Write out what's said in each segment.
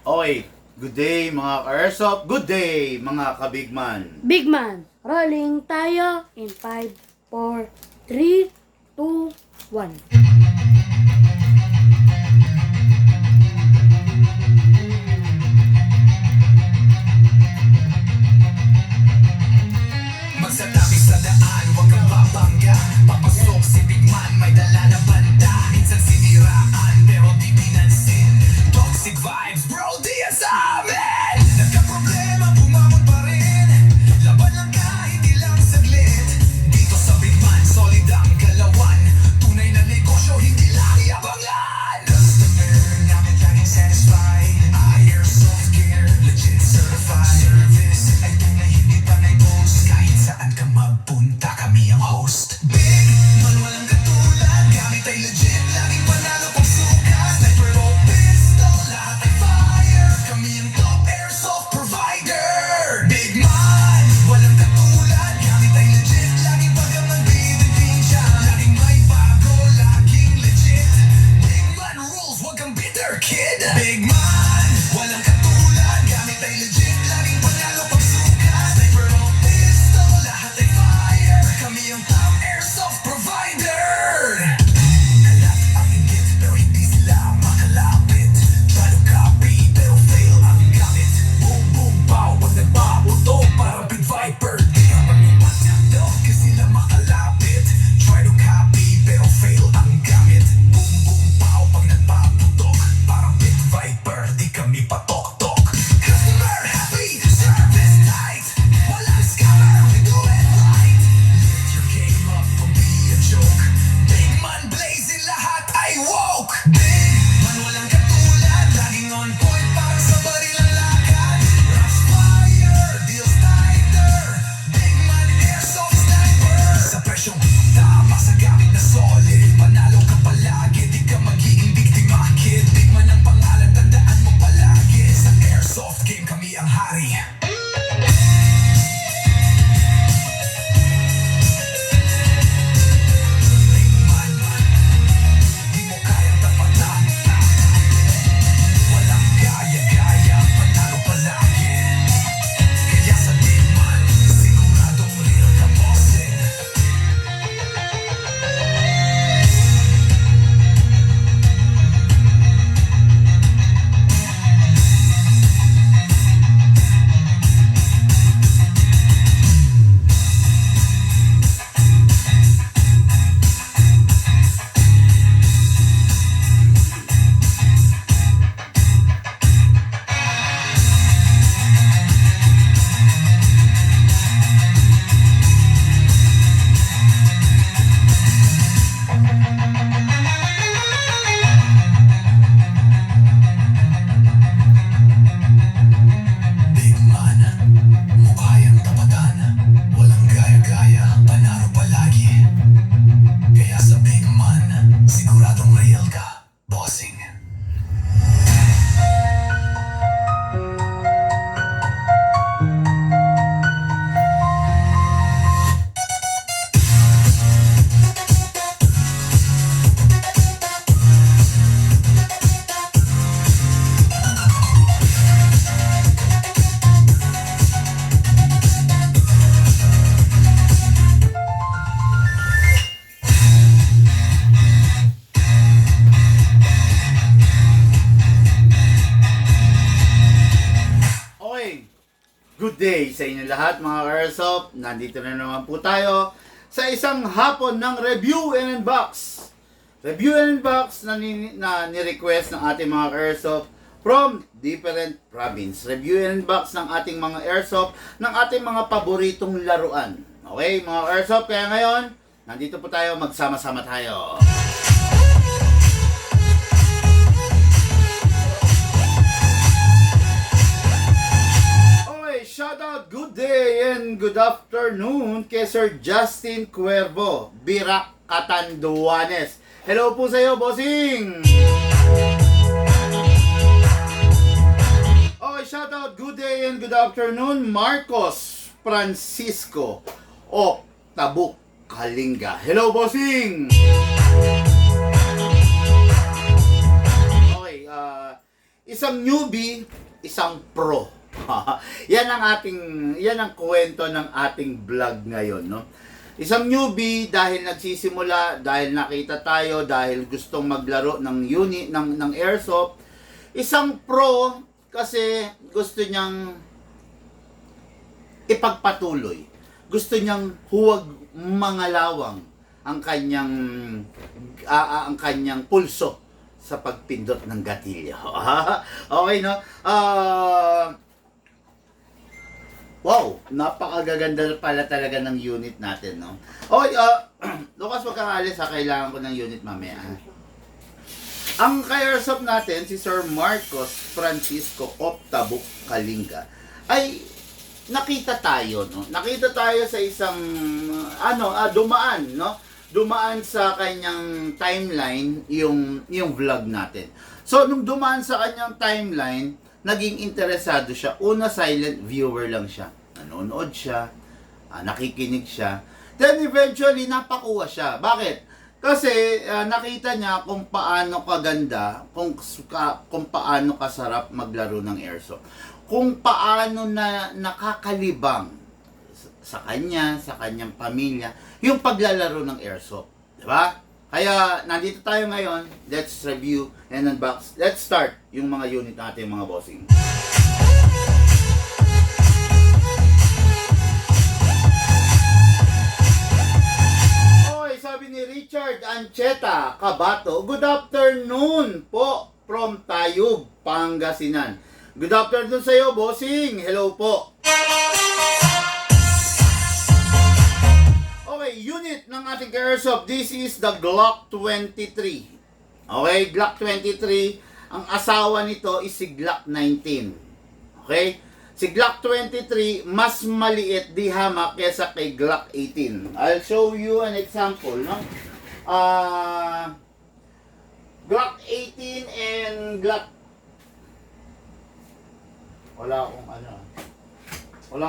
Okay, good day mga ka-airsoft, good day mga kabigman. Big man, rolling tayo in 5, 4, 3, 2, 1. Magsatabi sa daan, huwag kang babangga. Papasok si Big Man, may dala na banda. Minsan siniraan, pero di pinansin. Toxic vibes, bro, di yan sa amin. Nagka-problema, bumangon pa rin. Laban lang kahit ilang saglit. Dito sa Big Man, solid ang galawan. Tunay na negosyo, hindi lang iabangan. Customer namin laging satisfied. Airsoft gear, legit certified. Service ay tunay, hindi pa na-post. Kahit saan ka magpunta, kami ang host. Big Man, walang katulad. Gamit ay legit, laging panalo pag suka. Sniper o pistol, lahat ay fire. Kami ang top airsoft provider. Big Man, walang katulad. Gamit ay legit, laging pagamang bitin pincha. Laging may bago, laging legit. Big Man rules, wag kang bitter kid. Big Man, walang katulad. Gamit ay legit, laging panalo pag suka. Sniper o pistol, lahat ay fire. Kami ang top airsoft provider. Kalat ang inggit, pero hindi sila makalapit. Try to copy, pero fail ang gamit. Boom, boom, pow, pag nagpaputok, parang Pit Viper. Di ka manimatado, kasi sila makalapit. Try to copy, pero fail ang gamit. Boom, boom, pow, pag nagpaputok, parang Pit Viper. Di kami patok-tok. Customer happy, service tight. Walang scammer, we do it right. Lift your game up, don't be a joke. Big Man blazing, lahat ay woke. Big Man walang katulad, laging on point, parang sa baril ang lakad. Rush fire, deals tighter. Big Man airsoft sniper. Sa presyong tama, sa gamit na solid. Panalo ka palagi, di ka magiging biktima, kid. Big Man ang pangalan, tandaan mo palagi. Sa airsoft game, kami ang hari. Big Man, di mo kayang tapatan. Walang gaya-gaya, panalo palagi. Kaya sa Big Man, siguradong real ka bossing. Big Man, mukha yang tapatan. Walang gaya-gaya, panalo palagi. Kaya sa Big Man, siguradong real ka, bossing. Okay, good day sa inyo lahat mga ka-airsoft. Nandito na naman po tayo sa isang hapon ng Review and Unbox. Review and Unbox na ni-request ng ating mga ka-airsoft from different province. Review and Unbox ng ating mga airsoft, ng ating mga paboritong laruan. Okay mga ka-airsoft, kaya ngayon, nandito po tayo, magsama-sama tayo. Okay, shout out, good day and good afternoon kay Sir Justin Cuervo, Birac, Catanduanes. Hello po sa iyo, bossing! Okay, shout out, good day and good afternoon, Marcos Francisco o Tabuk, Kalinga. Hello, bossing! Okay, isang newbie, isang pro. yan ang kwento ng ating vlog ngayon, no? Isang newbie dahil nagsisimula, dahil nakita tayo, dahil gustong maglaro ng unit ng airsoft. Isang pro kasi gusto niyang ipagpatuloy. Gusto niyang huwag mangalawang ang kanyang pulso sa pagpindot ng gatilyo. Okay, no? Wow, napakagaganda pala talaga ng unit natin, no? Okay, Lucas, wag kang alis ha. Kailangan ko ng unit mamaya. Ang ka-airsoft natin, si Sir Marcos Francisco Optabuk Kalinga, ay nakita tayo, no? Nakita tayo sa isang, dumaan, no? Dumaan sa kanyang timeline yung vlog natin. So, nung dumaan sa kanyang timeline, naging interesado siya. Una, silent viewer lang siya. Nanonood siya, nakikinig siya. Then eventually, napakuha siya. Bakit? Kasi nakita niya kung paano kaganda, kung paano kasarap maglaro ng airsoft. Kung paano na nakakalibang sa kanya, sa kanyang pamilya, yung paglalaro ng airsoft. Diba? Kaya, nandito tayo ngayon. Let's review and unbox. Let's start yung mga unit natin, mga bossing. Okay, sabi ni Richard Ancheta Cabato, good afternoon po from Tayug, Pangasinan. Good afternoon sa iyo, bossing. Hello po. Okay, unit ng ating airsoft. This is the Glock 23. Okay, Glock 23. Ang asawa nito is si Glock 19. Okay? Si Glock 23, mas maliit di hamak kesa kay Glock 18. I'll show you an example, no? Glock 18 and Glock... Wala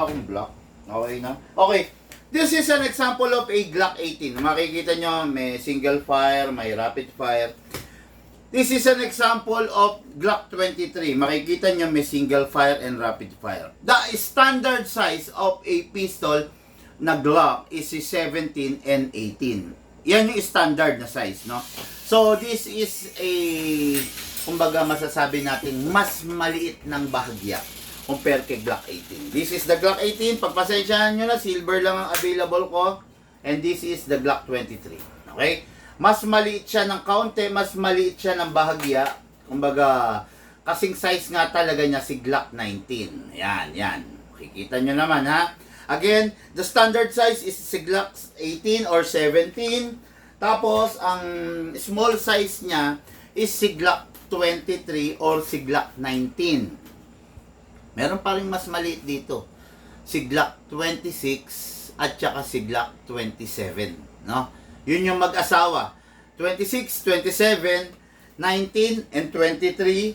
akong block. Okay na? Okay. This is an example of a Glock 18. Makikita nyo, may single fire, may rapid fire. This is an example of Glock 23. Makikita nyo, may single fire and rapid fire. The standard size of a pistol na Glock is 17 and 18. Yan yung standard na size, no? So, this is a, kumbaga masasabi natin, mas maliit ng bahagya compare kay Glock 18. This is the Glock 18. Pagpasensyahan nyo na, silver lang ang available ko. And this is the Glock 23. Okay? Mas maliit siya ng kaunti, mas maliit siya ng bahagya. Kumbaga, kasing size nga talaga niya si Glock 19. Yan. Kikita nyo naman, ha? Again, the standard size is si Glock 18 or 17. Tapos, ang small size niya is si Glock 23 or si Glock 19. Meron pa rin mas maliit dito. Si Glock 26 at saka si Glock 27. No? Yun yung mag-asawa. 26, 27, 19 and 23, 17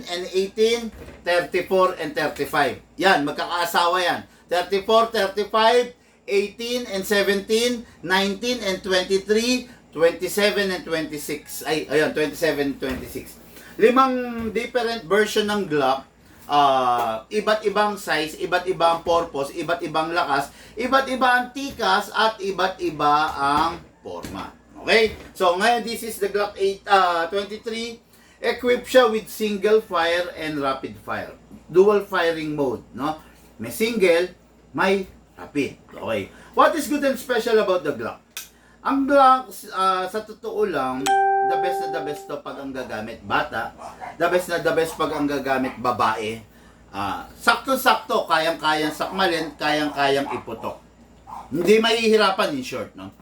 and 18, 34 and 35. Yan, magkakaasawa yan. 34, 35, 18 and 17, 19 and 23, 27 and 26. Ayun, 27 and 26. 5 different version ng Glock. Iba't ibang size, iba't ibang purpose, iba't ibang lakas, iba't iba ang tikas, at iba't iba ang forma. Okay? So, ngayon, this is the Glock 23. Equipped siya with single fire and rapid fire. Dual firing mode, no? May single, may rapid. Okay. What is good and special about the Glock? Ang Glock, sa totoo lang, the best to pag ang gagamit bata, the best pag ang gagamit babae. Sakto-sakto, kayang-kayang sakmalin, kayang-kayang iputok. Hindi mahihirapan, in short, no?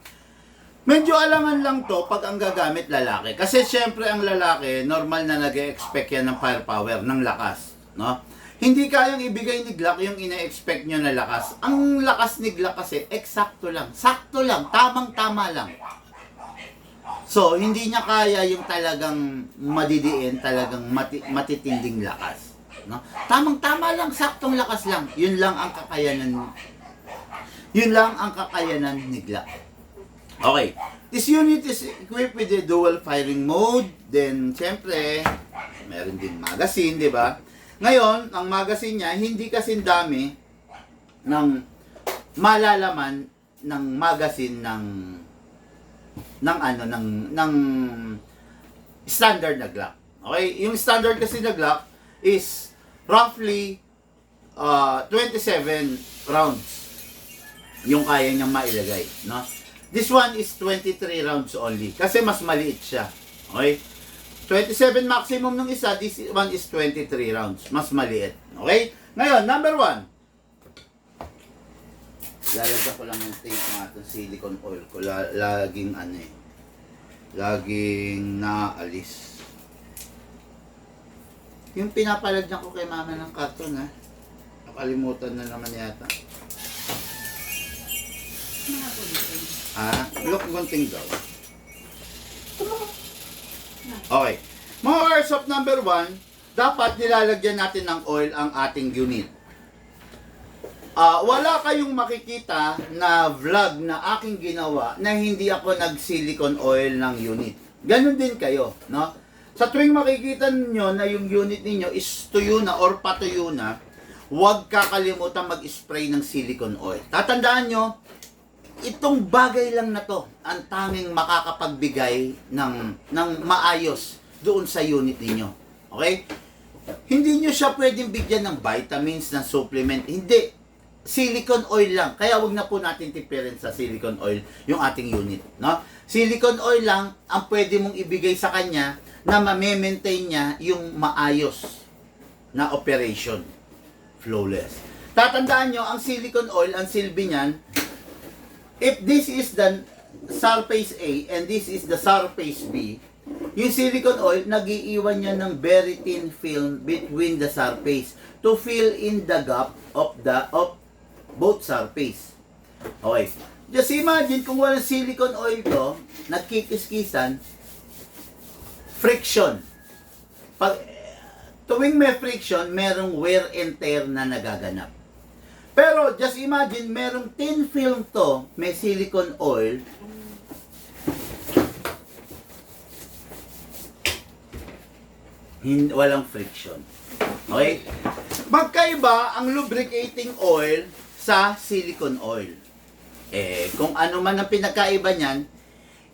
Medyo alangan lang to pag ang gagamit lalaki. Kasi syempre ang lalaki, normal na nag-expect yan ng firepower, ng lakas, no? Hindi kayang ibigay ni Glock yung ina-expect nyo na lakas. Ang lakas ni Glock kasi, eksakto lang, sakto lang, tamang-tama lang. So, hindi niya kaya yung talagang madidiin, talagang matitinding lakas. No? Tamang-tama lang, saktong lakas lang. Yun lang ang kakayanan ni Glock. Okay. This unit is equipped with a dual firing mode. Then, syempre, Meron din magazine, di ba? Ngayon, ang magazine niya, hindi kasing dami ng malalaman ng magazine ng standard na Glock. Okay? Yung standard kasi na Glock is roughly 27 rounds yung kaya niyang mailagay, no? This one is 23 rounds only kasi mas maliit siya. Okay? 27 maximum ng isa, this one is 23 rounds. Mas maliit. Okay? Ngayon, number 1. Lalagyan ko lang yung tape ng itong silicone oil ko. Laging laging naalis. Yung pinapalagyan ko kay mama ng karton, ha? Nakalimutan na naman yata. Look gunting daw. Okay. Mga airsoft number 1, dapat nilalagyan natin ng oil ang ating unit. Wala kayong makikita na vlog na aking ginawa na hindi ako nag-silicone oil ng unit. Ganon din kayo, no? Sa tuwing makikita niyo na yung unit niyo is tuyo na or patuyo na, huwag kakalimutan mag-spray ng silicone oil. Tatandaan nyo, itong bagay lang na to ang tanging makakapagbigay ng maayos doon sa unit niyo. Okay? Hindi nyo siya pwedeng bigyan ng vitamins, ng supplement. Hindi. Silicone oil lang. Kaya wag na po natin tipirin sa silicone oil yung ating unit, no? Silicone oil lang ang pwede mong ibigay sa kanya na ma-maintain niya yung maayos na operation. Flawless. Tatandaan nyo, ang silicone oil, ang silbi niyan, if this is the surface A and this is the surface B, yung silicone oil, nag-iiwan niya ng very thin film between the surface to fill in the gap of both surface. Okay. Just imagine kung walang silicone oil to, nagkikiskisan, friction. Tuwing may friction, merong wear and tear na nagaganap. Pero just imagine, merong thin film to, may silicone oil, walang friction. Okay? Magkaiba ang lubricating oil sa silicone oil. Kung ano man ang pinakaiba niyan,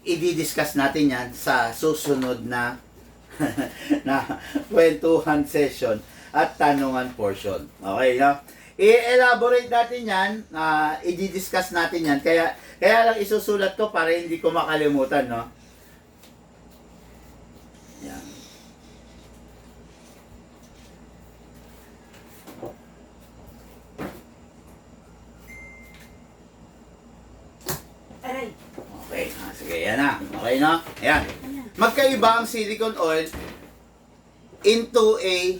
i-discuss natin yan sa susunod na na kwentuhan session at tanungan portion. Okay, no? I-elaborate natin yan, i-discuss natin yan. Kaya lang isusulat ko para hindi ko makalimutan, no? Yan. Okay, sige, yan na. Okay, no? Ayan. Magkaiba ang silicone oil into a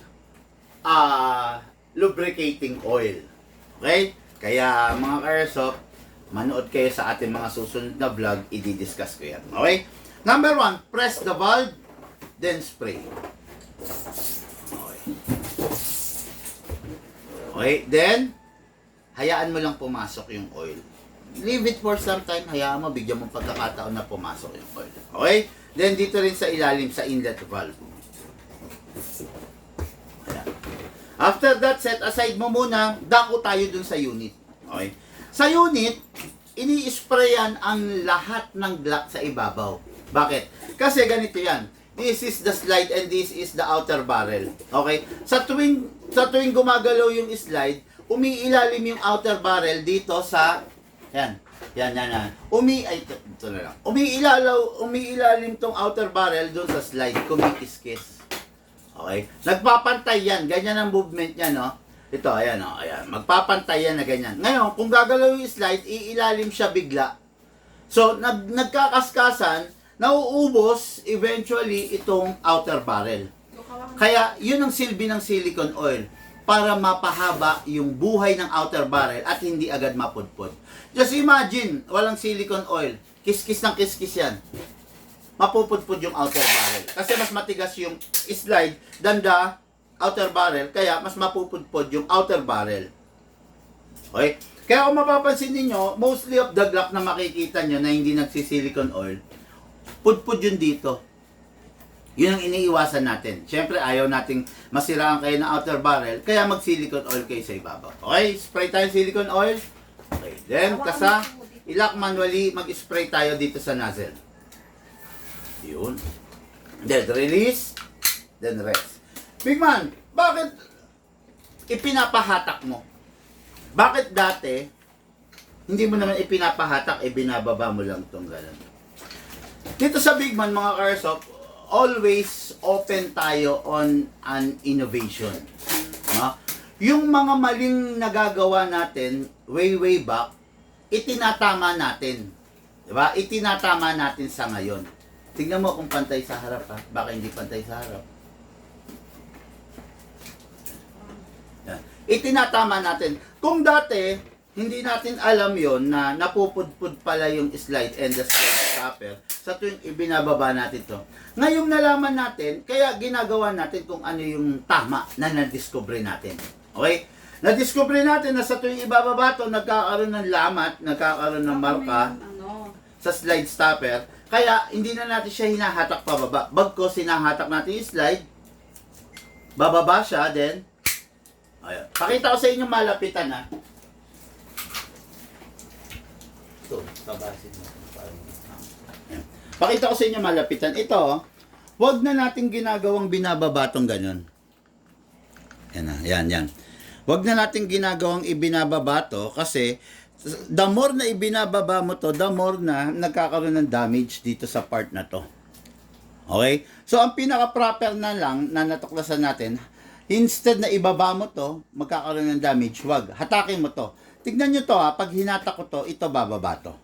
lubricating oil. Okay? Kaya mga airsoft, manood kayo sa ating mga susunod na vlog, i-discuss ko yan. Okay? Number 1, press the valve, then spray. Okay. Okay, then, hayaan mo lang pumasok yung oil. Leave it for some time, hayaan mo, bigyan mo pagkakataon na pumasok yung oil. Okay? Then, dito rin sa ilalim, sa inlet valve. Ayan. After that, set aside mo muna, dako tayo dun sa unit. Okay? Sa unit, ini-sprayan ang lahat ng Glock sa ibabaw. Bakit? Kasi ganito yan. This is the slide and this is the outer barrel. Okay? Sa tuwing gumagalaw yung slide, umiilalim yung outer barrel dito sa yan. Ito na lang. Umiilalim tong outer barrel doon sa slide, kumikiskis. Okay? Nagpapantay yan. Ganyan ang movement niya, no? Ito, ayan, oh, ayan. Magpapantay yan na ganyan. Ngayon, kung gagalaw yung slide, iilalim siya bigla. So, nagkakaskasan, nauubos eventually itong outer barrel. Kaya, yun ang silbi ng silicone oil para mapahaba yung buhay ng outer barrel at hindi agad mapudpod. Just imagine, walang silicone oil. Kiskis ng kiskis yan. Mapupudpod yung outer barrel. Kasi mas matigas yung slide than the outer barrel, kaya mas mapupudpod yung outer barrel. Okay? Kaya kung mapapansin niyo, mostly of the Glock na makikita nyo na hindi nagsisilicone oil, pudpod yun dito. Yun ang iniiwasan natin. Siyempre, ayaw nating masiraan kayo ng outer barrel, kaya mag-silicone oil kayo sa ibabaw. Okay, spray tayo silicone oil. Okay, then, ilak manually, mag-spray tayo dito sa nozzle. Yun. Then, release, then rest. Big man, bakit ipinapahatak mo? Bakit dati, hindi mo naman ipinapahatak, binababa mo lang itong gano'n? Dito sa Big Man, mga Carsop, always open tayo on an innovation. No? Yung mga maling nagagawa natin, way back, itinatama natin. Diba? Itinatama natin sa ngayon. Tingnan mo kung pantay sa harap, ha? Baka hindi pantay sa harap. Yan. Itinatama natin. Kung dati, hindi natin alam yon na napupudpud pala yung slide and the slide stopper sa tuwing ibinababa natin to. Ngayong nalaman natin, kaya ginagawa natin kung ano yung tama na nadiscover natin. Okay? Nadiscover natin na sa tuwing ibababa to, nagkakaroon ng lamat, nagkakaroon ng marka sa slide stopper. Kaya hindi na natin siya hinahatak pababa. Bagkos hinahatak natin yung slide, bababa siya, then ayun. Pakita ko sa inyo malapitan, ha. Ito, tabasin mo. Ayan. Pakita ko sa inyo malapitan. Ito, wag na natin ginagawang binababa tong ganyan. Yan na, yan. Wag na natin ginagawang ibinababa to kasi the more na ibinababa mo to, the more na nagkakaroon ng damage dito sa part na to. Okay? So, ang pinaka-proper na lang na natuklasan natin, instead na ibaba mo to, magkakaroon ng damage, wag. Hatakin mo to. Tignan nyo to, ha. Pag hinatak ko to, ito bababa to.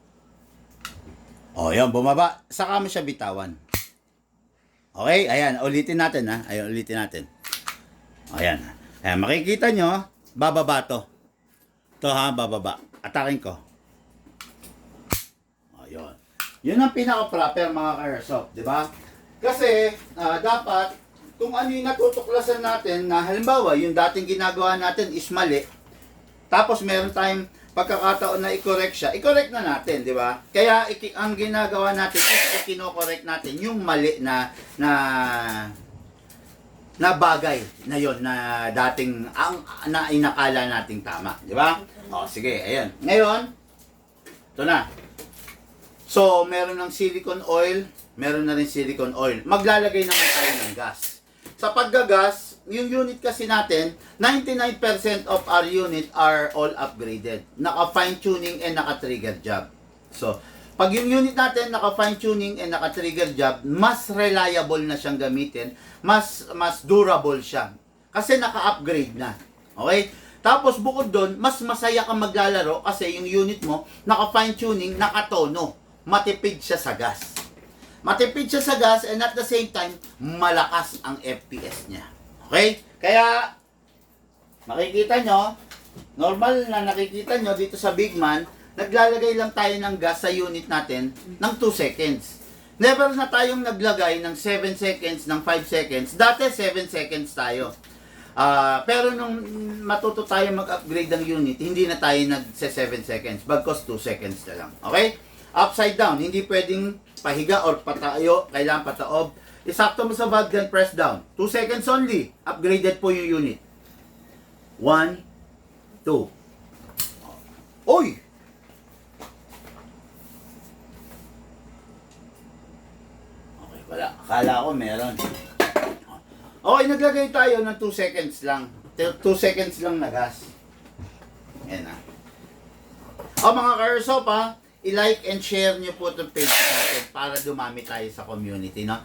O, yan, bumaba. Saka mo siya bitawan. Okay? Ayan, ulitin natin, ha. Ayan, ulitin natin. Ayan. Ayan, makikita nyo, bababa to. Ito, ha, bababa. Atakin ko. Ayun. Yun ang pinaka-proper, mga Carsop, di ba? Kasi, dapat, kung ano yung natutuklasan natin, na halimbawa, yung dating ginagawa natin is mali, tapos meron tayong pagkakataon na i-correct siya, i-correct na natin, di ba? Kaya, ang ginagawa natin is i-correct natin yung mali na bagay na yon na dating na inakala nating tama, di ba? O, sige, ayan. Ngayon, ito na. So, meron ng silicone oil, meron na rin silicone oil. Maglalagay naman tayo ng gas. Sa paggagas, yung unit kasi natin, 99% of our unit are all upgraded. Naka-fine tuning and naka-trigger job. So, pag yung unit natin naka-fine tuning and naka-trigger job, mas reliable na siyang gamitin, mas durable siya. Kasi naka-upgrade na. Okay? Tapos bukod doon, mas masaya kang maglalaro kasi yung unit mo naka-fine tuning, naka-tono. Matipid siya sa gas. Matipid siya sa gas and at the same time, malakas ang FPS niya. Okay? Kaya, makikita nyo, normal na nakikita nyo dito sa Big Man, naglalagay lang tayo ng gas sa unit natin ng 2 seconds. Never na tayong naglagay ng 7 seconds, ng 5 seconds. Dati 7 seconds tayo. Pero nung matuto tayo mag-upgrade ng unit, hindi na tayo nag-7 seconds. Bagkos 2 seconds na lang. Okay? Upside down. Hindi pwedeng pahiga or patayo. Kailangan pataob. Isakto mo sa valve, then press down. 2 seconds only. Upgraded po yung unit. 1, 2. Oy! Okay, wala. Akala ko meron. Okay, naglagay tayo ng 2 seconds lang. 2 seconds lang na gas. Yan na. O mga Carsop, ha, i-like and share nyo po itong page natin para dumami tayo sa community, no?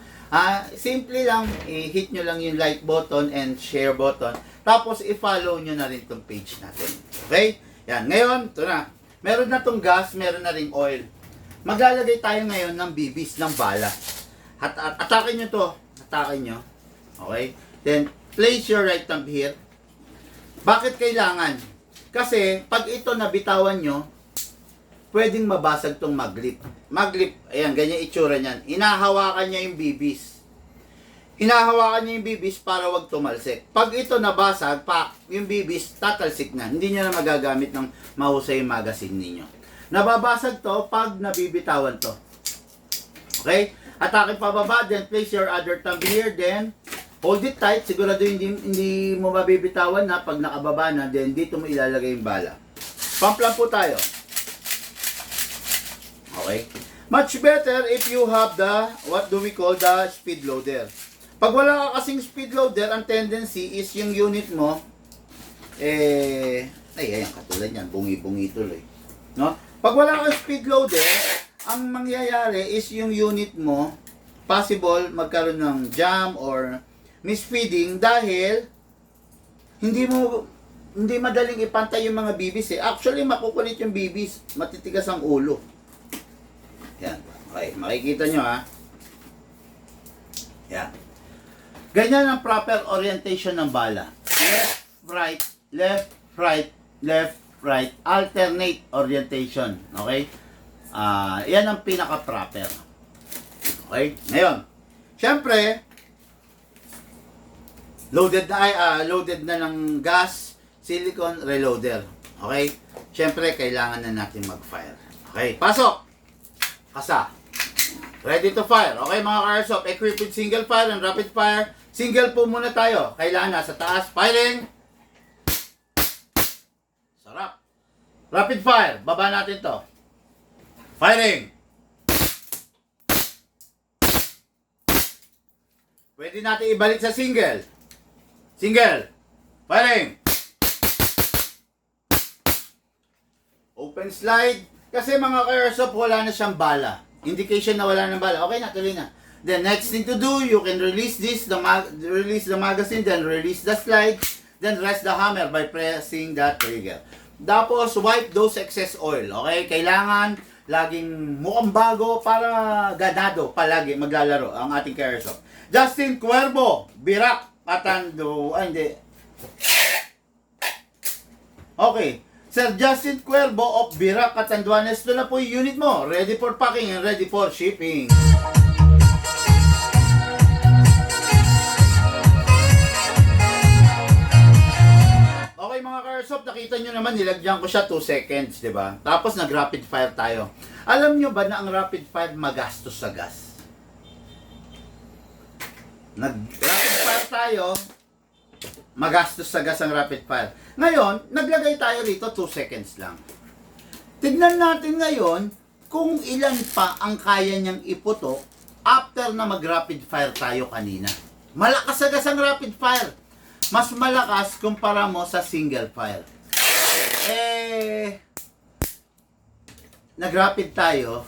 Simple lang, i-hit nyo lang yung like button and share button. Tapos, i-follow nyo na rin itong page natin. Okay? Yan. Ngayon, ito na. Meron na itong gas, meron na ring oil. Maglalagay tayo ngayon ng bibis, ng bala. Atakin nyo to. Atakin nyo. Okay? Then, place your right thumb here. Bakit kailangan? Kasi, pag ito nabitawan nyo, pwedeng mabasag tong maglip. Maglip, ayan, ganyan itsura niyan. Hinahawakan niya yung bibis. Hinahawakan niya yung bibis para wag tumalsik. Pag ito nabasag, yung bibis, tatalsik na. Hindi niya na magagamit ng mahusay magazine ninyo. Nababasag to pag nabibitawan to. Okay? Atake pababa, then place your other thumb here, then hold it tight. Sigurado hindi mo mabibitawan na pag nakababa na, then dito mo ilalagay yung bala. Pump lang po tayo. Okay? Much better if you have the, what do we call, the speed loader. Pag wala ka kasing speed loader, ang tendency is yung unit mo, ayan, katulad yan, bungi-bungi tuloy. No? Pag wala kang speed loader, ang mangyayari is yung unit mo, possible magkaroon ng jam or misfeeding dahil hindi madaling ipantay yung mga bibis eh. Actually, makukulit yung bibis, matitigas ang ulo. Yan. Okay, makikita nyo ha. Yan. Ganyan ang proper orientation ng bala. Left, right, left, right, left, right. Alternate orientation. Okay? Yan ang pinaka-proper. Okay? Ngayon, syempre, loaded na ng gas, silicone, reloader. Okay? Syempre, kailangan na natin mag-fire. Okay? Pasok! Kasa. Ready to fire. Okay mga ka-airsoft, equipped with single fire and rapid fire. Single po muna tayo. Kailangan nasa taas. Firing. Sarap. Rapid fire. Baba natin to. Firing. Pwede natin ibalik sa single. Single. Firing. Open slide. Kasi mga ka-airsoft, wala na siyang bala. Indication na wala ng bala. Okay na, tuloy na. Then next thing to do, you can release this, release the magazine, then release the slide, then rest the hammer by pressing the trigger. Tapos, wipe those excess oil. Okay? Kailangan laging mukhang bago para ganado palagi maglalaro ang ating ka-airsoft. Justin Cuervo, Birak, Katando, hindi. Okay. Sir Justin Cuervo of Birak, Catanduanes, ito na po yung unit mo. Ready for packing and ready for shipping. Okay mga ka-airsoft, nakita nyo naman, nilagyan ko siya 2 seconds, di ba? Tapos nag-rapid fire tayo. Alam nyo ba na ang rapid fire magastos sa gas? Nag-rapid fire tayo, magastos sa gas ang rapid fire. Ngayon, naglagay tayo rito 2 seconds lang. Tignan natin ngayon kung ilan pa ang kaya niyang iputok after na mag-rapid fire tayo kanina. Malakas sa gas ang rapid fire. Mas malakas kumpara mo sa single fire. Nag-rapid tayo.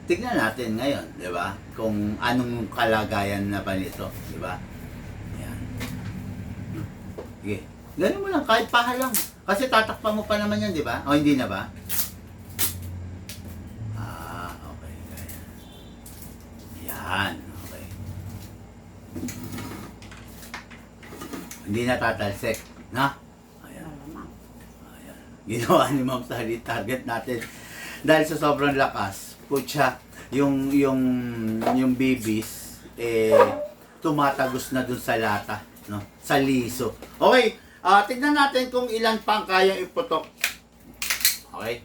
Tignan natin ngayon, di ba? Kung anong kalagayan na ba nito, di ba? Sige. Ganun mo lang, kahit paha lang. Kasi tatakpan mo pa naman yan, di ba? O, hindi na ba? Okay. Yan. Okay. Hindi na tatalsik. Na? Ayan. Ginawa ni Ma'am Sally, target natin. Dahil sa sobrang lakas, putya, yung bibis, tumatagos na dun sa lata. No? Sa liso. Okay, tignan natin kung ilan pang kayang iputok. Okay.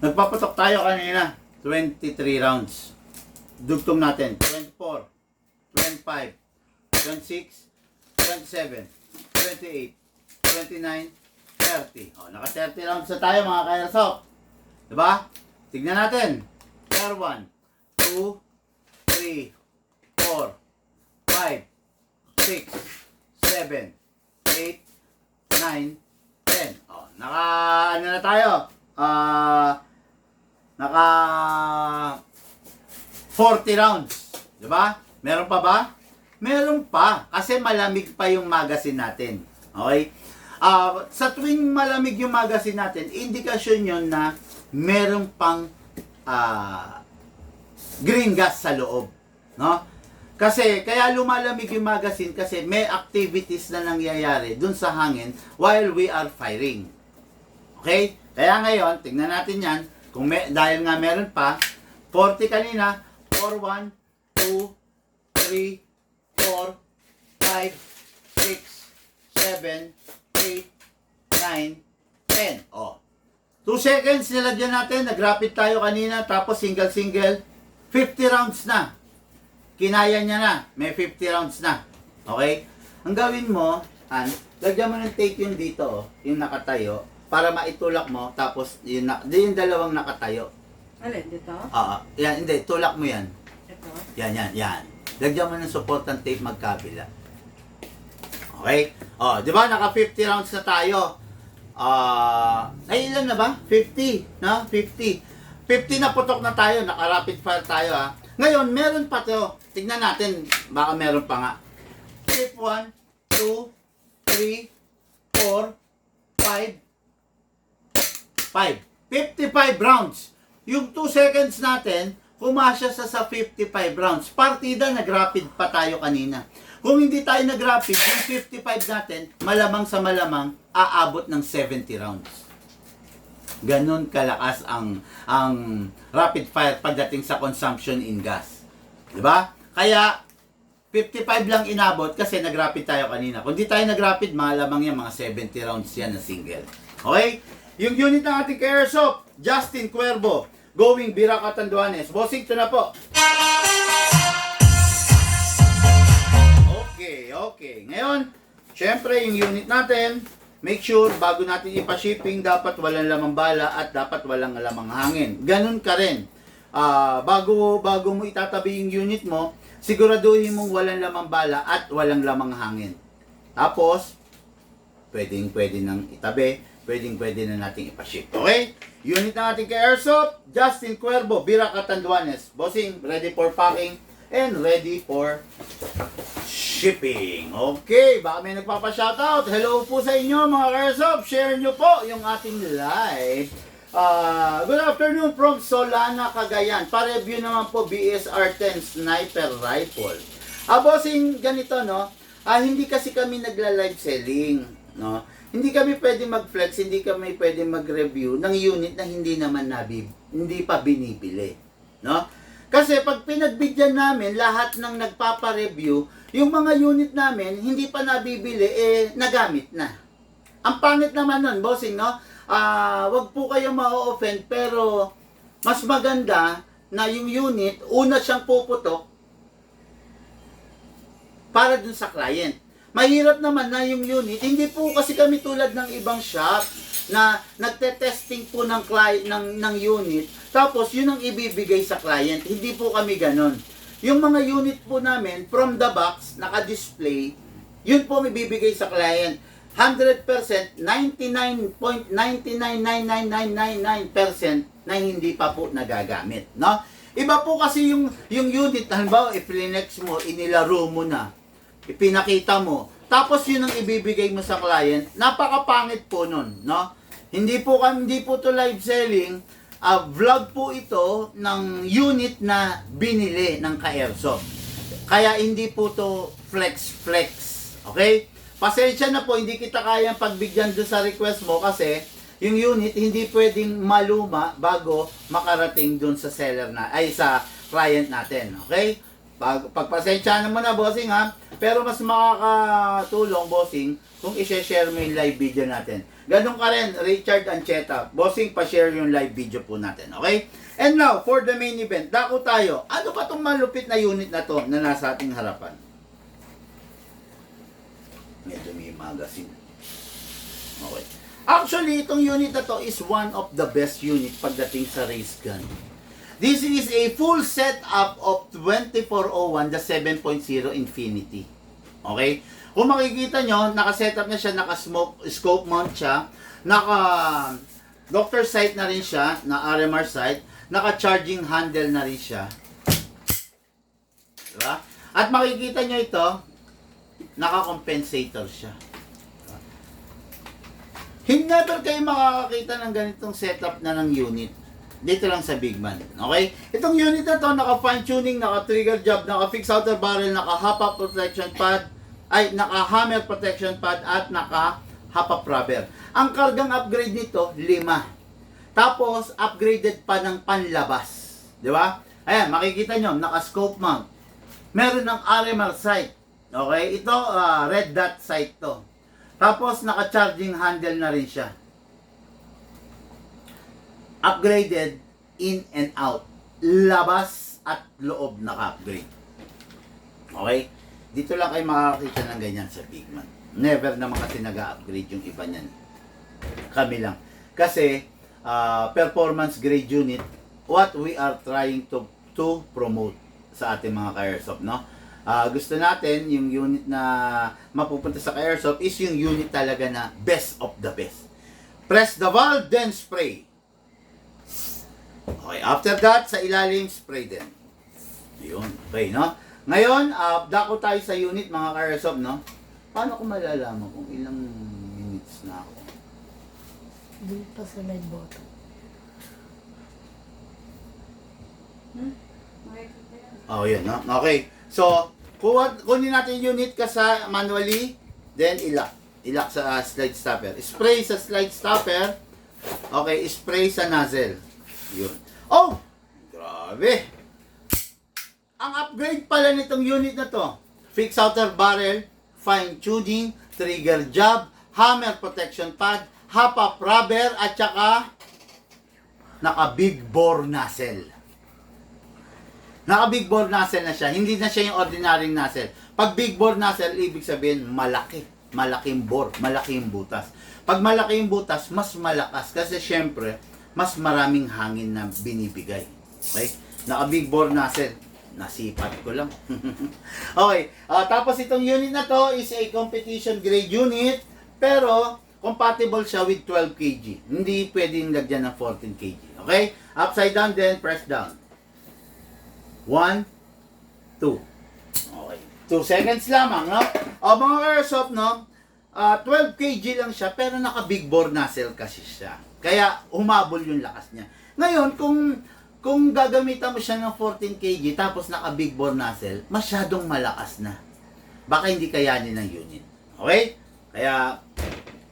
Nagpaputok tayo kanina. 23 rounds. Dugtong natin. 24, 25, 26, 27, 28, 29, 30. O, naka 30 rounds na tayo mga ka-airsoft. Diba? Tignan natin. Pair 1, 2, 3, 4, 5, 6, 7, 8, 9, 10. Oh, ano na tayo? Naka 40 rounds. Diba? Meron pa ba? Meron pa. Kasi malamig pa yung magazine natin. Okay? Sa tuwing malamig yung magazine natin, indikasyon yun na meron pang green gas sa loob. No? Kasi, kaya lumalamig yung magazine kasi may activities na nangyayari dun sa hangin while we are firing. Okay? Kaya ngayon, tingnan natin yan. Dahil nga meron pa, 40 kanina, 4, 1, 2, 3, 4, 5, 6, 7, 8, 9, 10. Oh. 2 seconds nilagyan natin, nag-rapid tayo kanina, tapos single-single, 50 rounds na. Kinaya niya na. May 50 rounds na. Okay? Ang gawin mo, lagyan mo ng tape yung dito, yung nakatayo, para maitulak mo, tapos yung dalawang nakatayo. Alin, dito? Yan, hindi, tulak mo yan. Ito? Yan. Lagyan mo ng supportant tape magkabila. Okay? Di ba, naka 50 rounds na tayo. Ay, ilan na ba? 50, no? 50 na putok na tayo, naka-rapid fire tayo, ha. Ngayon, meron pa to. Tignan natin, baka meron pa nga. Tip 1, 2, 3, 4, 5, 55 rounds. Yung 2 seconds natin, kumasya sa 55 rounds. Partida, nag-rapid pa tayo kanina. Kung hindi tayo nag-rapid, yung 55 natin, malamang sa malamang, aabot ng 70 rounds. Ganon kalakas ang rapid fire pagdating sa consumption in gas. Diba? Kaya, 55 lang inabot kasi nag-rapid tayo kanina. Kung di tayo nag-rapid, malamang yan, mga 70 rounds yan na single. Okay? Yung unit ng ating Airsoft, Justin Cuervo, going Bira Catanduanes. Bossing, ito na po. Okay. Ngayon, syempre yung unit natin, make sure bago natin ipa-shipping, dapat walang lamang bala at dapat walang lamang hangin. Ganun ka rin. Bago mo itatabi yung unit mo, siguraduhin mong walang lamang bala at walang lamang hangin. Tapos, pwede nang itabi, pwede na nating ipaship. Okay? Unit na natin kay Airsoft, Justin Cuervo, Bira Catanduanes. Bossing, ready for packing and ready for shipping. Okay, baka may nagpapa-shoutout. Hello po sa inyo mga Airsoft. Share nyo po yung ating live. Good afternoon from Solana, Cagayan. Pa-review naman po BSR-10 Sniper Rifle. Bossing, ganito, no? Hindi kasi kami nagla-live selling, no? Hindi kami pwede mag-flex, hindi kami pwede mag-review ng unit na hindi pa binibili, no? Kasi pag pinagbigyan namin lahat ng nagpapa-review, yung mga unit namin hindi pa nabibili, nagamit na. Ang pangit naman nun, bossing, no? Wag po kayong ma-offend, pero mas maganda na yung unit, una siyang puputok para dun sa client. Mahirap naman na yung unit, hindi po kasi kami tulad ng ibang shop na nagte-testing po ng unit, tapos yun ang ibibigay sa client. Hindi po kami ganon. Yung mga unit po namin, from the box, naka-display, yun po ibibigay sa client. 100%, 99.999999% na hindi pa po nagagamit, no? Iba po kasi yung unit, halimbawa, i-flex mo, inilaro mo na, ipinakita mo, tapos yun ang ibibigay mo sa client, napakapangit po nun, no? Hindi po to live selling, vlog po ito ng unit na binili ng ka-Airsoft. Kaya hindi po to flex, okay? Pasensya na po, hindi kita kayang pagbigyan doon sa request mo kasi yung unit hindi pwedeng maluma bago makarating doon sa seller sa client natin, okay? Pagpasensya naman na, bossing, ha? Pero mas makakatulong, bossing, kung i-share mo yung live video natin. Ganun ka rin, Richard Ancheta. Bossing, pa-share yung live video po natin, okay? And now, for the main event, dako tayo. Ano ba itong malupit na unit na to na nasa ating harapan? Medyo may magazine. Okay. Actually, itong unit na to is one of the best unit pagdating sa race gun. This is a full setup of 2401, the 7.0 Infinity. Okay? Kung makikita nyo, naka-setup na siya, naka-scope mount siya, naka-doctor sight na rin siya, na RMR sight, naka-charging handle na rin siya. Diba? At makikita nyo ito, naka-compensator siya. Hindi never kayo makakakita ng ganitong setup na ng unit. Dito lang sa Big Man. Okay? Itong unit na to, naka-fine tuning, naka-trigger job, naka-fixed outer barrel, naka-hop-up protection pad, naka-hammer protection pad, at naka-hop-up rubber. Ang kargang upgrade nito, 5. Tapos, upgraded pa ng panlabas. Di ba? Ayan, makikita nyo, naka-scope mount. Meron ng RMR sight. Okay? Ito, red dot sight to. Tapos, naka-charging handle na rin siya. Upgraded in and out. Labas at loob naka-upgrade. Okay? Dito lang kayo makakita ng ganyan sa Bigman. Never naman kasi nag-upgrade yung iba niyan. Kami lang. Kasi, performance grade unit, what we are trying to promote sa ating mga ka-airsoft, no? Gusto natin, yung unit na mapupunta sa ka-airsoft is yung unit talaga na best of the best. Press the valve, then spray. Okay, after that, sa ilalim, spray din. Yun, okay, no? Ngayon, dako tayo sa unit, mga ka-airsoft, no? Paano ko malalaman kung ilang minutes na ako? Doon pa sa live button. Oh, yun, no? Okay. So, kunin natin yung unit ka sa manually, then ilock. Ilock sa slide stopper. Spray sa slide stopper. Okay, spray sa nozzle. Yun. Oh! Grabe! Ang upgrade pala nitong unit na to, fixed outer barrel, fine tuning, trigger job, hammer protection pad, hop-up rubber, at saka naka big bore nozzle. Naka big bore nozzle na siya. Hindi na siya yung ordinary nozzle. Pag big bore nozzle, ibig sabihin malaki. Malaking bore. Malaking butas. Pag malaki yung butas, mas malakas. Kasi syempre, mas maraming hangin na binibigay. Okay? Naka big bore nozzle. Nasipat ko lang. Okay. Tapos itong unit na to is a competition grade unit. Pero, compatible siya with 12 kg. Hindi pwedeng lagyan ng 14 kg. Okay? Upside down, then press down. 1, 2. Okay. 2 seconds lamang, no? O mga airsoft, no? 12 kg lang siya, pero naka big bore nozzle kasi siya. Kaya humabol yung lakas niya. Ngayon, kung gagamitan mo siya ng 14 kg, tapos naka big bore nozzle, masyadong malakas na. Baka hindi kayanin ng unit. Okay? Kaya,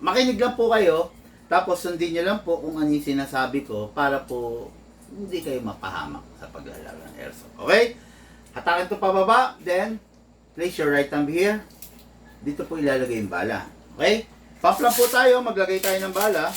makinig lang po kayo, tapos sundin nyo lang po kung ano yung sinasabi ko para po hindi kayo mapahamak sa paglalaro ng airsoft. Okay? Hatakin ito pababa, then place your right thumb here. Dito po ilalagay yung bala. Okay? Pop lang po tayo, maglagay tayo ng bala.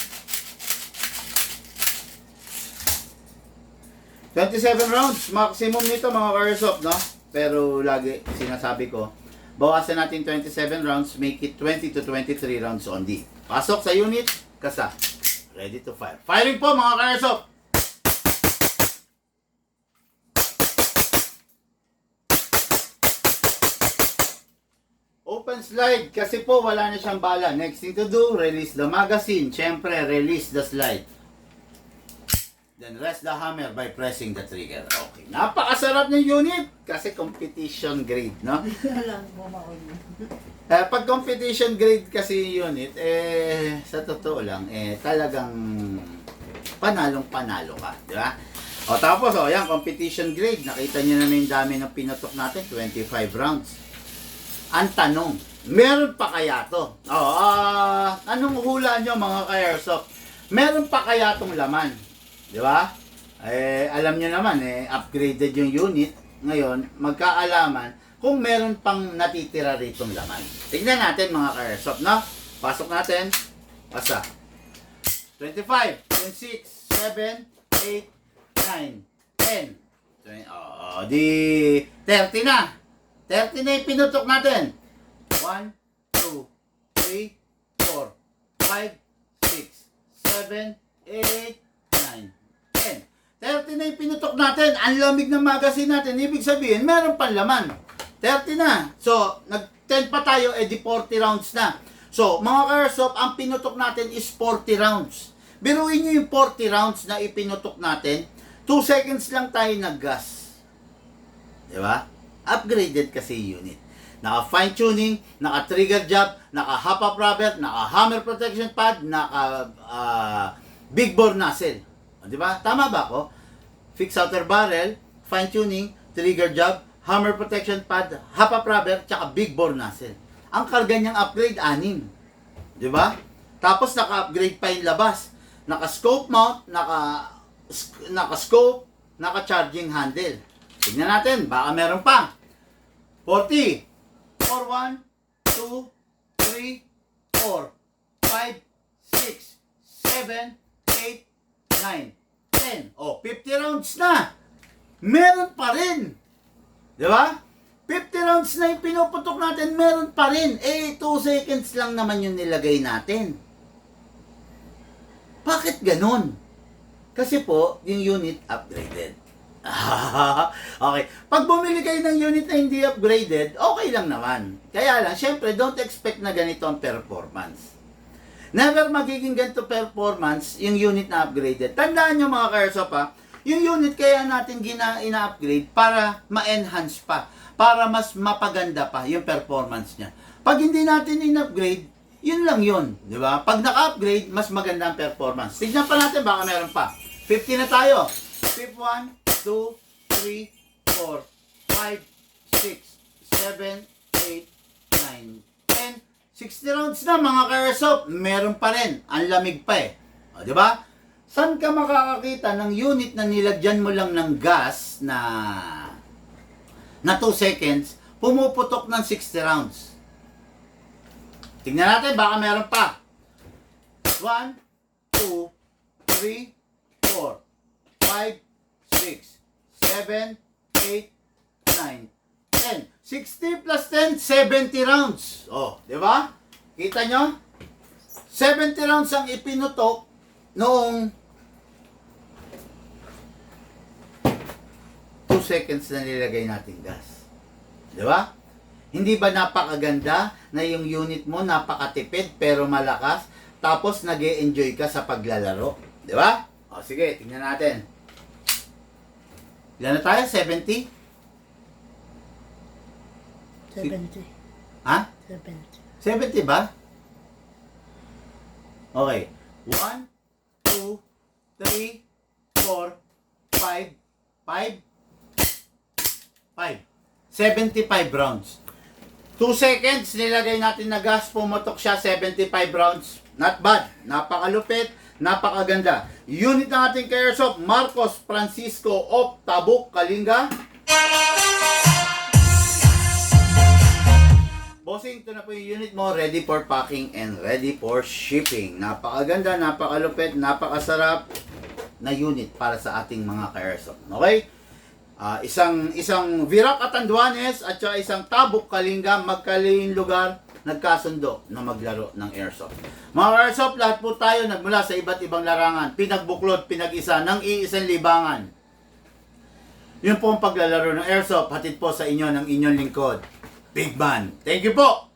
27 rounds, maximum nito mga airsoft, no? Pero lagi sinasabi ko, bawasan natin 27 rounds, make it 20 to 23 rounds only. Pasok sa unit, kasa. Ready to fire. Firing po mga ka-airsoft! Open slide kasi po wala na siyang bala. Next thing to do, release the magazine. Siyempre, release the slide. Then rest the hammer by pressing the trigger. Okay. Napakasarap ng unit kasi competition grade, no? Pag competition grade kasi unit, sa totoo lang, talagang panalong-panalo ka, di ba? O tapos, yan, competition grade. Nakita niyo naman yung dami ng pinutok natin, 25 rounds. Ang tanong, meron pa kaya to? Anong hula nyo mga ka-airsoft? Meron pa kaya tong laman? Di ba? Alam nyo naman, upgraded yung unit. Ngayon, magkaalaman kung meron pang natitira ritong laman. Tignan natin mga ka-airsoft, no? Pasok natin. Pasa. 25, 26, 7, 8, 9, 10. Di 30 na. 30 na yung pinutok natin. 1, 2, 3, 4, 5, 6, 7, 8, 9, 10. 30 na yung pinutok natin. Ang lamig ng magazine natin. Ibig sabihin, meron pang laman. 30 na. So, nag-10 pa tayo, di 40 rounds na. So, mga ka-airsoft, ang pinutok natin is 40 rounds. Biruin nyo yung 40 rounds na ipinutok natin. 2 seconds lang tayo nag-gas. Diba? Upgraded kasi unit. Naka fine tuning, naka trigger job, naka hop-up rubber, naka hammer protection pad, naka big bore nozzle. Di ba? Tama ba ako? Fixed outer barrel, fine tuning, trigger job, hammer protection pad, hop-up rubber, tsaka big bore nozzle. Ang karga niyang upgrade, 6. Di ba? Tapos naka-upgrade pa yung labas. Naka-scope mount, naka-scope, naka-charging handle. Tignan natin, baka meron pa. 40. 4, 1, 2, 3, 4, 5, 6, 7, 8, 9, 10. 50 rounds na. meron pa rin. Di ba? 50 rounds na yung pinuputok natin, meron pa rin. 2 seconds lang naman yung nilagay natin. Bakit ganun? Kasi po, yung unit upgraded. Okay. Pag bumili kayo ng unit na hindi upgraded, okay lang naman. Kaya lang, syempre, don't expect na ganito ang performance. Never magiging ganito performance yung unit na upgraded. Tandaan nyo mga ka-airsoft ha, yung unit kaya natin ina-upgrade para ma-enhance pa, para mas mapaganda pa yung performance niya. Pag hindi natin in-upgrade, yun lang yun, di ba? Pag naka-upgrade, mas maganda ang performance. Tignan pa natin, baka meron pa. 50 na tayo. 1, 2, 3, 4, 5, 6, 7, 8, 9, 10. 60 rounds na mga ka-airsoft, meron pa rin. Ang lamig pa eh. O, di ba? Saan ka makakakita ng unit na nilagyan mo lang ng gas na 2 seconds, pumuputok ng 60 rounds? Tingnan natin, baka meron pa. 1, 2, 3, 4, 5, 6, 7, 8, 9, 10. 60 plus 10, 70 rounds. Oh, di ba? Kita nyo? 70 rounds ang ipinutok noong 2 seconds na nilagay natin gas. Di ba? Hindi ba napakaganda na yung unit mo napakatipid pero malakas tapos nag-e-enjoy ka sa paglalaro? Di ba? O sige, tingnan natin. Ilan na tayo? 70? 70. Ha? 70. 70 ba? Okay. 1, 2, 3, 4, 5, 75 rounds. 2 seconds, nilagay natin na gas, pumotok siya, 75 rounds. Not bad. Napakalupit, napakaganda. Unit ng ating ka-airsoft, Marcos Francisco of Tabuk, Kalinga. Bossing, ito na po yung unit mo, ready for packing and ready for shipping. Napakaganda, napakalupit, napakasarap na unit para sa ating mga ka-airsoft. Okay? Isang Virac Catanduanes at saka isang Tabuk Kalinga, magkaling lugar, nagkasundo na maglaro ng airsoft. Mga airsoft, lahat po tayo nagmula sa iba't ibang larangan, pinagbuklod, pinag-isa ng iisang libangan. Yun po ang paglalaro ng airsoft, hatid po sa inyo ng inyong lingkod, Big Man. Thank you po!